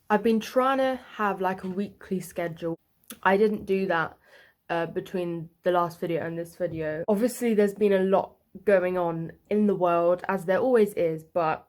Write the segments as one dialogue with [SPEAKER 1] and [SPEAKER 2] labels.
[SPEAKER 1] I've been trying to have like a weekly schedule. I didn't do that between the last video and this video. Obviously, there's been a lot going on in the world, as there always is, but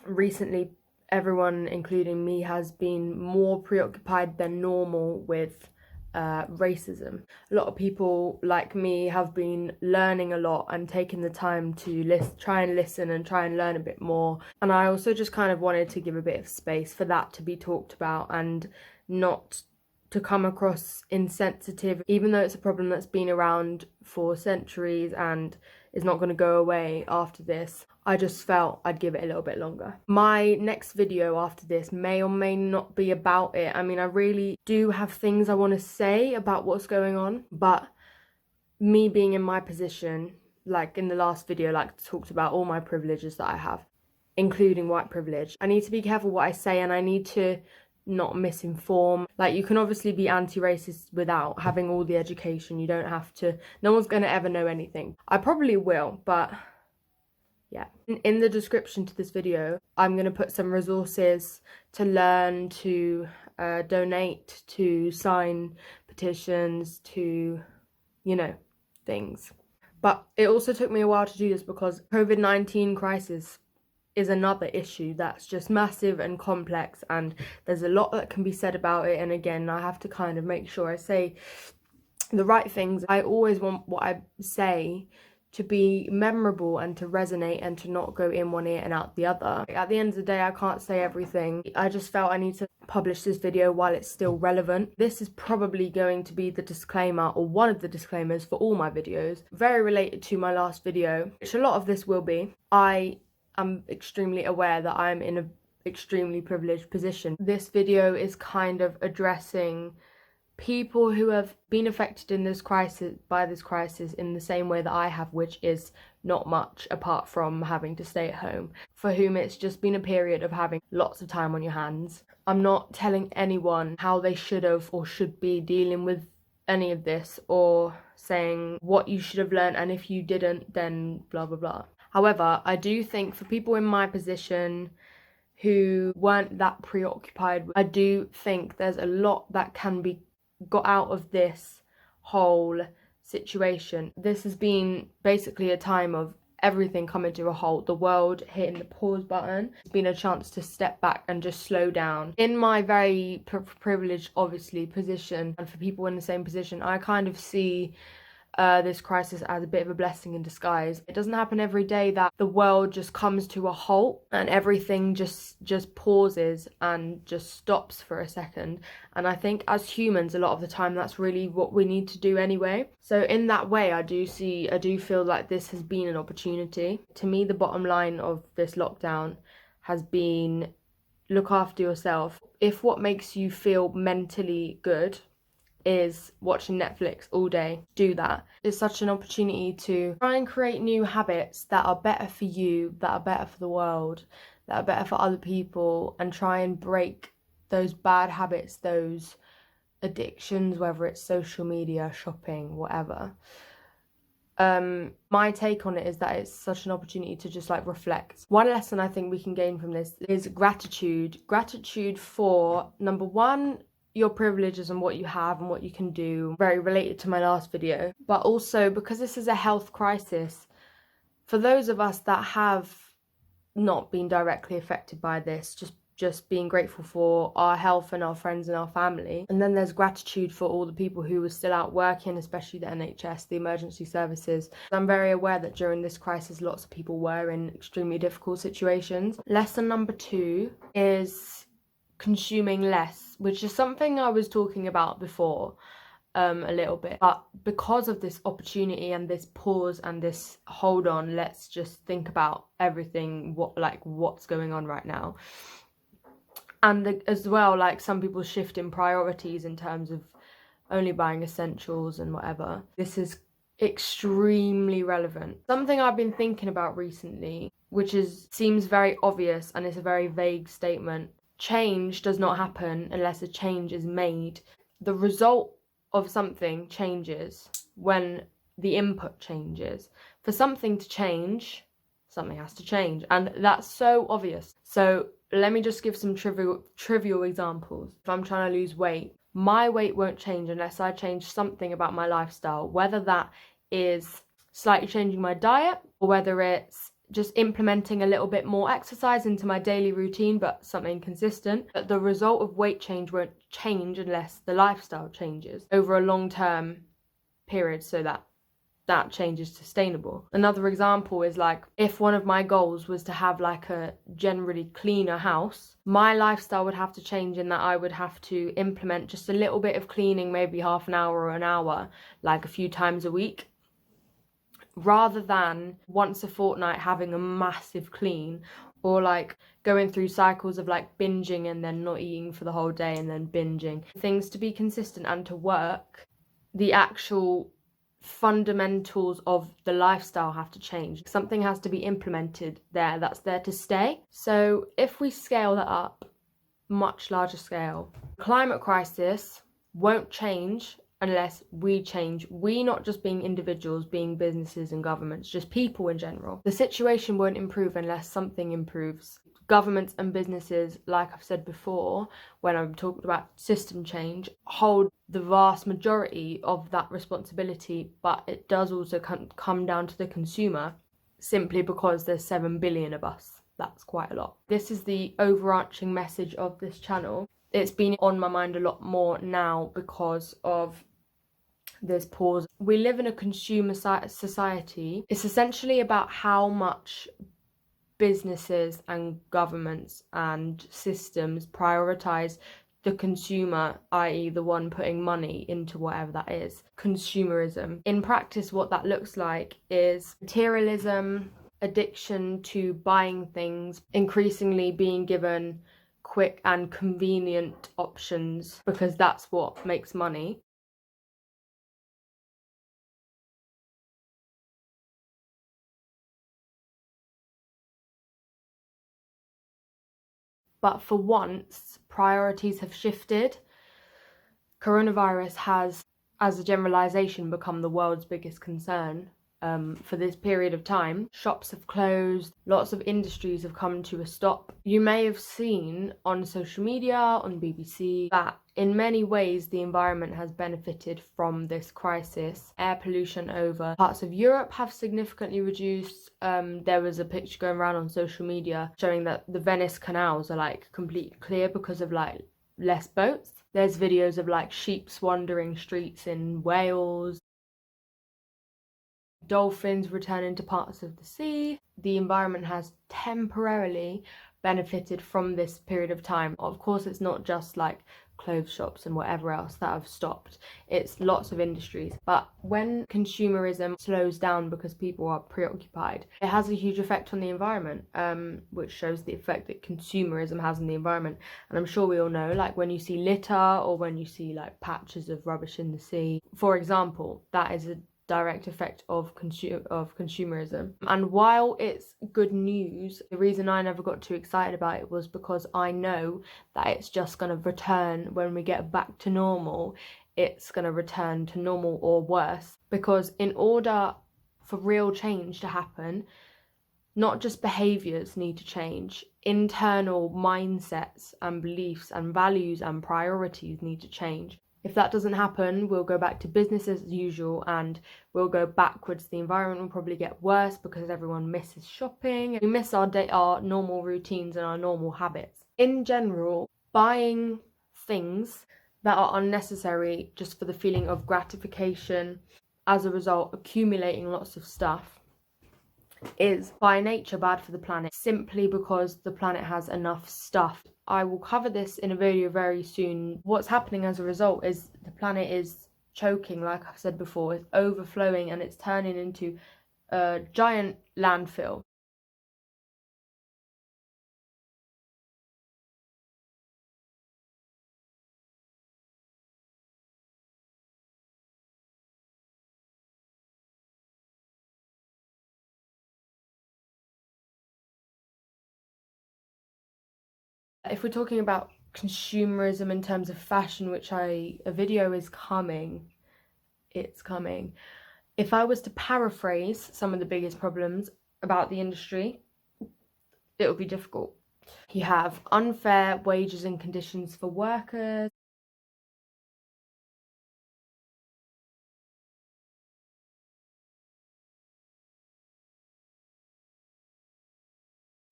[SPEAKER 1] recently everyone, including me, has been more preoccupied than normal with racism. A lot of people like me have been learning a lot and taking the time to try and listen and try and learn a bit more. And I also just kind of wanted to give a bit of space for that to be talked about and not to come across insensitive, even though it's a problem that's been around for centuries and is not going to go away after this. I just felt I'd give it a little bit longer. My next video after this may or may not be about it. I mean, I really do have things I want to say about what's going on, but me being in my position, like in the last video, like talked about all my privileges that I have, including white privilege. I need to be careful what I say, and I need to not misinform. Like, you can obviously be anti-racist without having all the education. You don't have to, no one's going to ever know anything. I probably will, but yeah. In the description to this video, I'm going to put some resources to learn, to donate, to sign petitions, to, you know, things. But it also took me a while to do this because COVID-19 crisis is another issue that's just massive and complex, and there's a lot that can be said about it. And again, I have to kind of make sure I say the right things. I always want what I say to be memorable and to resonate and to not go in one ear and out the other. At the end of the day, I can't say everything. I just felt I need to publish this video while it's still relevant. This is probably going to be the disclaimer, or one of the disclaimers, for all my videos. Very related to my last video, which a lot of this will be. I'm extremely aware that I'm in an extremely privileged position. This video is kind of addressing people who have been affected in this crisis, by this crisis, in the same way that I have, which is not much apart from having to stay at home, for whom it's just been a period of having lots of time on your hands. I'm not telling anyone how they should have or should be dealing with any of this, or saying what you should have learned, and if you didn't, then blah blah blah. However, I do think for people in my position who weren't that preoccupied, I do think there's a lot that can be got out of this whole situation. This has been basically a time of everything coming to a halt, the world hitting the pause button. It's been a chance to step back and just slow down. In my very privileged, obviously, position, and for people in the same position, I kind of see this crisis as a bit of a blessing in disguise. It doesn't happen every day that the world just comes to a halt and everything just pauses and just stops for a second. And I think as humans, a lot of the time, that's really what we need to do anyway. So in that way, I do feel like this has been an opportunity. To me, the bottom line of this lockdown has been look after yourself. If what makes you feel mentally good is watching Netflix all day, do that. It's such an opportunity to try and create new habits that are better for you, that are better for the world, that are better for other people, and try and break those bad habits, those addictions, whether it's social media, shopping, whatever. My take on it is that it's such an opportunity to just like reflect. One lesson I think we can gain from this is gratitude. Gratitude for, number one, your privileges and what you have and what you can do, very related to my last video, but also because this is a health crisis, for those of us that have not been directly affected by this, just being grateful for our health and our friends and our family. And then there's gratitude for all the people who were still out working, especially the NHS, the emergency services. I'm very aware that during this crisis, lots of people were in extremely difficult situations. Lesson number 2 is consuming less, which is something I was talking about before a little bit, but because of this opportunity and this pause and this hold on, let's just think about everything, what's going on right now. And as well, like some people shift in priorities in terms of only buying essentials and whatever. This is extremely relevant. Something I've been thinking about recently, which seems very obvious and it's a very vague statement. Change does not happen unless a change is made. The result of something changes when the input changes. For something to change, something has to change. And that's so obvious. So Let me just give some trivial examples. If I'm trying to lose weight, my weight won't change unless I change something about my lifestyle, whether that is slightly changing my diet or whether it's just implementing a little bit more exercise into my daily routine, but something consistent. But the result of weight change won't change unless the lifestyle changes over a long-term period, so that change is sustainable. Another example is like, if one of my goals was to have like a generally cleaner house, my lifestyle would have to change in that I would have to implement just a little bit of cleaning, maybe half an hour or an hour, like a few times a week, rather than once a fortnight having a massive clean, or like going through cycles of like binging and then not eating for the whole day and then binging. Things to be consistent and to work, the actual fundamentals of the lifestyle have to change. Something has to be implemented there that's there to stay. So if we scale that up, much larger scale, climate crisis won't change unless we change. We, not just being individuals, being businesses and governments, just people in general. The situation won't improve unless something improves. Governments and businesses, like I've said before, when I'm talking about system change, hold the vast majority of that responsibility, but it does also come down to the consumer, simply because there's 7 billion of us. That's quite a lot. This is the overarching message of this channel. It's been on my mind a lot more now because of this pause. We live in a consumer society. It's essentially about how much businesses and governments and systems prioritize the consumer, i.e. the one putting money into whatever that is. Consumerism. In practice, what that looks like is materialism, addiction to buying things, increasingly being given quick and convenient options because that's what makes money. But for once, priorities have shifted. Coronavirus has, as a generalization, become the world's biggest concern for this period of time. Shops have closed, lots of industries have come to a stop. You may have seen on social media, on BBC, that in many ways the environment has benefited from this crisis. Air pollution over parts of Europe have significantly reduced. There was a picture going around on social media showing that the Venice canals are like completely clear because of like less boats. There's videos of like sheep wandering streets in Wales, dolphins returning to parts of the sea. The environment has temporarily benefited from this period of time. Of course, it's not just like clothes shops and whatever else that have stopped. It's lots of industries. But when consumerism slows down because people are preoccupied, it has a huge effect on the environment, which shows the effect that consumerism has on the environment. And I'm sure we all know, like when you see litter or when you see like patches of rubbish in the sea, for example, that is a direct effect of consumerism. And while it's good news, the reason I never got too excited about it was because I know that it's just going to return when we get back to normal. It's going to return to normal or worse, because in order for real change to happen, not just behaviours need to change, internal mindsets and beliefs and values and priorities need to change. If that doesn't happen, we'll go back to business as usual and we'll go backwards. The environment will probably get worse because everyone misses shopping. We miss our normal routines and our normal habits. In general, buying things that are unnecessary just for the feeling of gratification, as a result accumulating lots of stuff, is by nature bad for the planet, simply because the planet has enough stuff. I will cover this in a video very soon. What's happening as a result is the planet is choking, like I've said before, it's overflowing and it's turning into a giant landfill. If we're talking about consumerism in terms of fashion, which a video is coming, it's coming. If I was to paraphrase some of the biggest problems about the industry, it would be difficult. You have unfair wages and conditions for workers,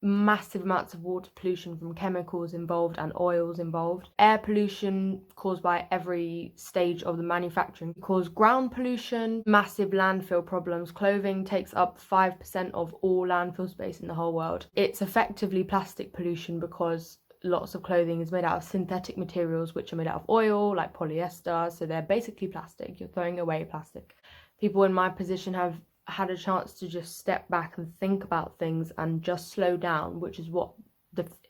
[SPEAKER 1] massive amounts of water pollution from chemicals involved and oils involved, air pollution caused by every stage of the manufacturing, cause ground pollution, massive landfill problems. Clothing takes up 5% of all landfill space in the whole world. It's effectively plastic pollution because lots of clothing is made out of synthetic materials which are made out of oil, like polyester, so they're basically plastic. You're throwing away plastic. People in my position have had a chance to just step back and think about things and just slow down, which is what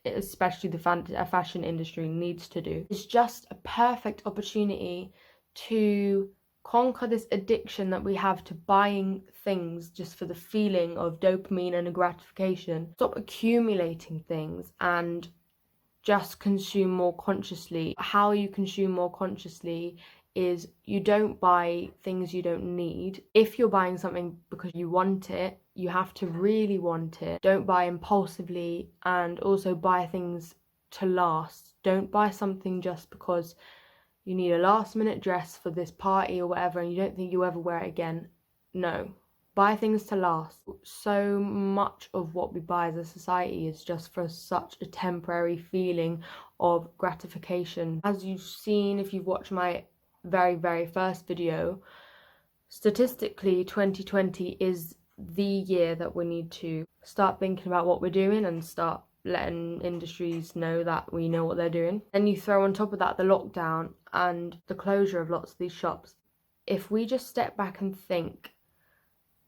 [SPEAKER 1] especially the fashion industry needs to do. It's just a perfect opportunity to conquer this addiction that we have to buying things just for the feeling of dopamine and gratification. Stop accumulating things and just consume more consciously. How you consume more consciously is you don't buy things you don't need. If you're buying something because you want it, you have to really want it. Don't buy impulsively, and also buy things to last. Don't buy something just because you need a last minute dress for this party or whatever and you don't think you'll ever wear it again. No. Buy things to last. So much of what we buy as a society is just for such a temporary feeling of gratification. As you've seen, if you've watched my very first video, statistically 2020 is the year that we need to start thinking about what we're doing and start letting industries know that we know what they're doing. Then you throw on top of that the lockdown and the closure of lots of these shops. If we just step back and think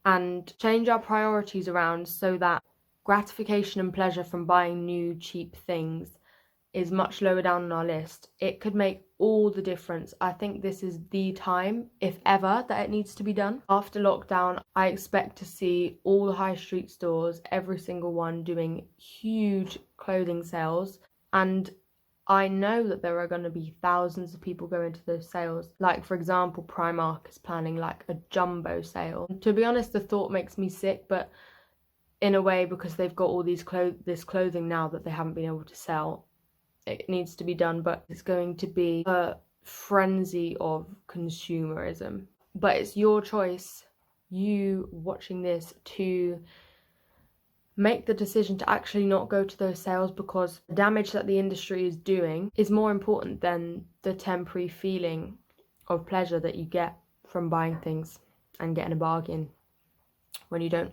[SPEAKER 1] and change our priorities around so that gratification and pleasure from buying new cheap things is much lower down on our list, it could make all the difference. I think this is the time, if ever, that it needs to be done. After lockdown, I expect to see all the high street stores, every single one, doing huge clothing sales, and I know that there are going to be thousands of people going to those sales. Like, for example, Primark is planning like a jumbo sale. To be honest, the thought makes me sick, but in a way, because they've got all this clothing now that they haven't been able to sell, it needs to be done. But it's going to be a frenzy of consumerism. But it's your choice, you watching this, to make the decision to actually not go to those sales, because the damage that the industry is doing is more important than the temporary feeling of pleasure that you get from buying things and getting a bargain when you don't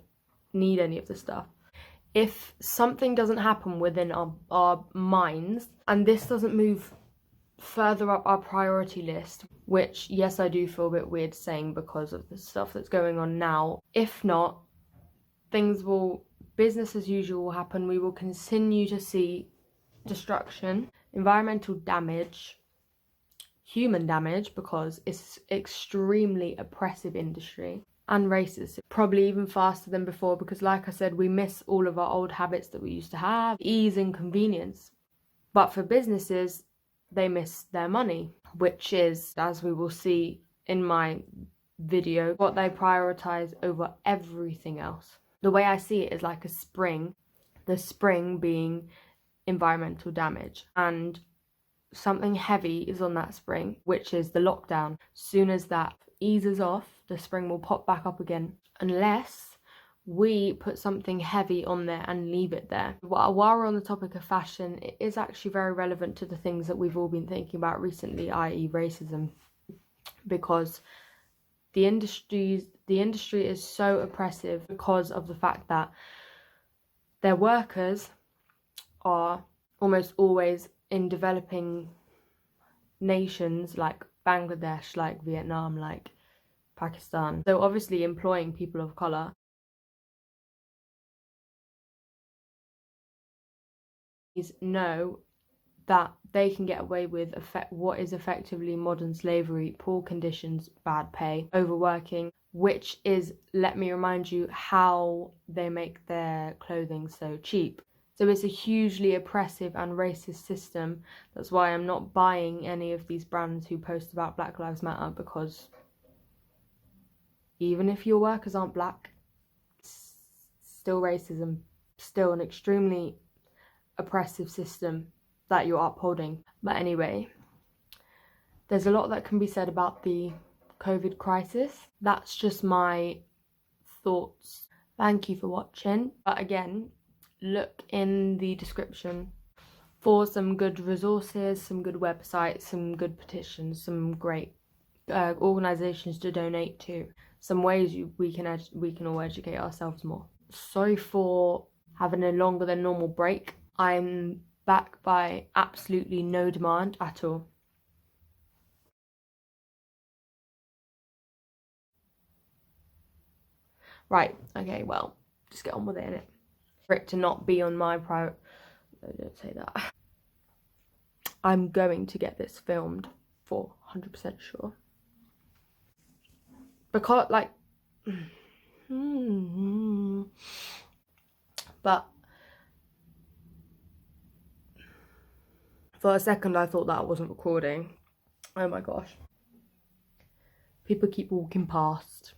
[SPEAKER 1] need any of the stuff. If something doesn't happen within our minds and this doesn't move further up our priority list, which, yes, I do feel a bit weird saying because of the stuff that's going on now, if not, business as usual will happen. We will continue to see destruction, environmental damage, human damage, because it's extremely oppressive industry, and racist, probably even faster than before, because like I said, we miss all of our old habits that we used to have, ease and convenience. But for businesses, they miss their money, which is, as we will see in my video, what they prioritize over everything else. The way I see it is like a spring, the spring being environmental damage, and something heavy is on that spring, which is the lockdown. Soon as that eases off, the spring will pop back up again, unless we put something heavy on there and leave it there. While we're on the topic of fashion, it is actually very relevant to the things that we've all been thinking about recently, i.e. racism, because the industry is so oppressive because of the fact that their workers are almost always in developing nations like Bangladesh, like Vietnam, like Pakistan. So obviously employing people of colour. Know that they can get away with what is effectively modern slavery, poor conditions, bad pay, overworking, which is, let me remind you, how they make their clothing so cheap. So it's a hugely oppressive and racist system. That's why I'm not buying any of these brands who post about Black Lives Matter, because even if your workers aren't black, it's still racism, still an extremely oppressive system that you're upholding. But anyway, there's a lot that can be said about the COVID crisis. That's just my thoughts. Thank you for watching. But again, look in the description for some good resources, some good websites, some good petitions, some great organisations to donate to, some ways we can all educate ourselves more. Sorry for having a longer than normal break. I'm back by absolutely no demand at all. Right, okay, well, just get on with it, innit? For it to not be on my private... No, don't say that. I'm going to get this filmed for 100% sure. Because, like... But... for a second I thought that I wasn't recording. Oh my gosh. People keep walking past.